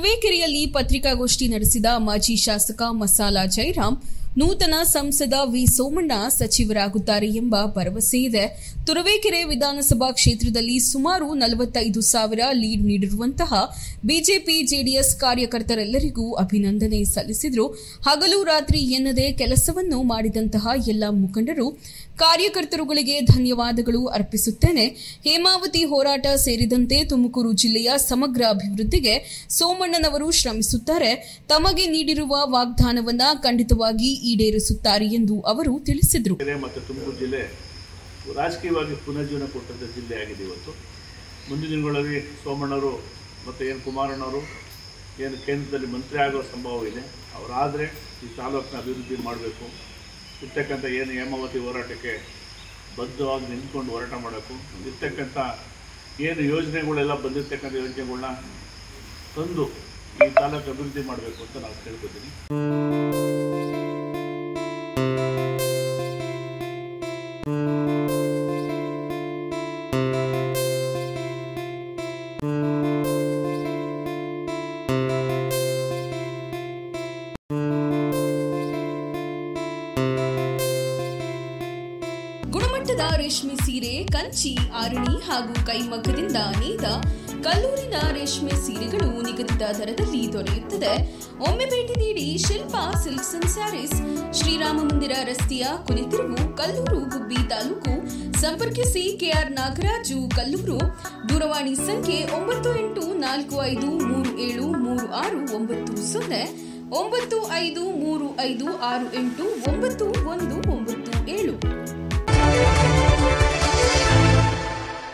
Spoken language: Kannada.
ತುರುವೇಕೆರೆಯಲ್ಲಿ ಪತ್ರಿಕಾಗೋಷ್ಠಿ ನಡೆಸಿದ ಮಾಜಿ ಶಾಸಕ ಮಸಾಲ ಜಯರಾಮ್ ನೂತನ ಸಂಸದ ವಿ ಸೋಮಣ್ಣ ಸಚಿವರಾಗುತ್ತಾರೆ ಎಂಬ ಭರವಸೆ ಇದೆ. ತುರುವೇಕೆರೆ ವಿಧಾನಸಭಾ ಕ್ಷೇತ್ರದಲ್ಲಿ ಸುಮಾರು 45,000 ಲೀಡ್ ನೀಡಿರುವಂತಹ ಬಿಜೆಪಿ ಜೆಡಿಎಸ್ ಕಾರ್ಯಕರ್ತರೆಲ್ಲರಿಗೂ ಅಭಿನಂದನೆ ಸಲ್ಲಿಸಿದರು. ಹಗಲು ರಾತ್ರಿ ಎನ್ನದೆ ಕೆಲಸವನ್ನು ಮಾಡಿದಂತಹ ಎಲ್ಲ ಮುಖಂಡರು ಕಾರ್ಯಕರ್ತರುಗಳಿಗೆ ಧನ್ಯವಾದಗಳು ಅರ್ಪಿಸುತ್ತೇನೆ. ಹೇಮಾವತಿ ಹೋರಾಟ ಸೇರಿದಂತೆ ತುಮಕೂರು ಜಿಲ್ಲೆಯ ಸಮಗ್ರ ಅಭಿವೃದ್ಧಿಗೆ ಸೋಮಣ್ಣನವರು ಶ್ರಮಿಸುತ್ತಾರೆ. ತಮಗೆ ನೀಡಿರುವ ವಾಗ್ದಾನವನ್ನ ಖಂಡಿತವಾಗಿ ಈಡೇರಿಸುತ್ತಾರೆ ಎಂದು ಅವರು ತಿಳಿಸಿದರು. ತುಮಕೂರು ಜಿಲ್ಲೆ ರಾಜಕೀಯವಾಗಿ ಪುನರ್ಜೀವನ ಕೊಟ್ಟಂತ ಜಿಲ್ಲೆ ಆಗಿದೆ. ಇವತ್ತು ಮುಂದಿನ ದಿನಗಳಲ್ಲಿ ಸೋಮಣ್ಣವರು ಮತ್ತು ಕುಮಾರಣ್ಣವರು ಕೇಂದ್ರದಲ್ಲಿ ಮಂತ್ರಿ ಆಗೋ ಸಂಭವ ಇದೆ. ಅವರಾದರೆ ಈ ತಾಲೂಕಿನ ಅಭಿವೃದ್ಧಿ ಮಾಡಬೇಕು. ಇರ್ತಕ್ಕಂಥ ಹೇಮಾವತಿ ಹೋರಾಟಕ್ಕೆ ಬದ್ಧವಾಗಿ ನಿಂತ್ಕೊಂಡು ಹೋರಾಟ ಮಾಡಬೇಕು. ಇರ್ತಕ್ಕಂಥ ಯೋಜನೆಗಳೆಲ್ಲ ಬಂದಿರತಕ್ಕಂಥ ಯೋಜನೆಗಳನ್ನ ತಂದು ಈ ತಾಲೂಕು ಅಭಿವೃದ್ಧಿ ಮಾಡಬೇಕು ಅಂತ ನಾನು ಕೇಳ್ಕೊತೀನಿ. ಗುಣಮಟ್ಟದ ರೇಷ್ಮೆ ಸೀರೆ, ಕಂಚಿ, ಆರಣಿ ಹಾಗೂ ಕೈಮಗ್ಗದಿಂದ ನೇಯ್ದ ಕಲ್ಲೂರಿನ ರೇಷ್ಮೆ ಸೀರೆಗಳು ನಿಗದಿತ ದರದಲ್ಲಿ ದೊರೆಯುತ್ತದೆ. ಒಮ್ಮೆ ಭೇಟಿ ನೀಡಿ Shilpa silks and sarees, Sriram Mandir ರಸ್ತೆಯ ಕುಣಿತಿರುವು, ಕಲ್ಲೂರು, ಗುಬ್ಬಿ ತಾಲೂಕು. ಸಂಪರ್ಕಿಸಿ ಕೆಆರ್ ನಾಗರಾಜು, ಕಲ್ಲೂರು. ದೂರವಾಣಿ ಸಂಖ್ಯೆ 9845373690, 9535568919.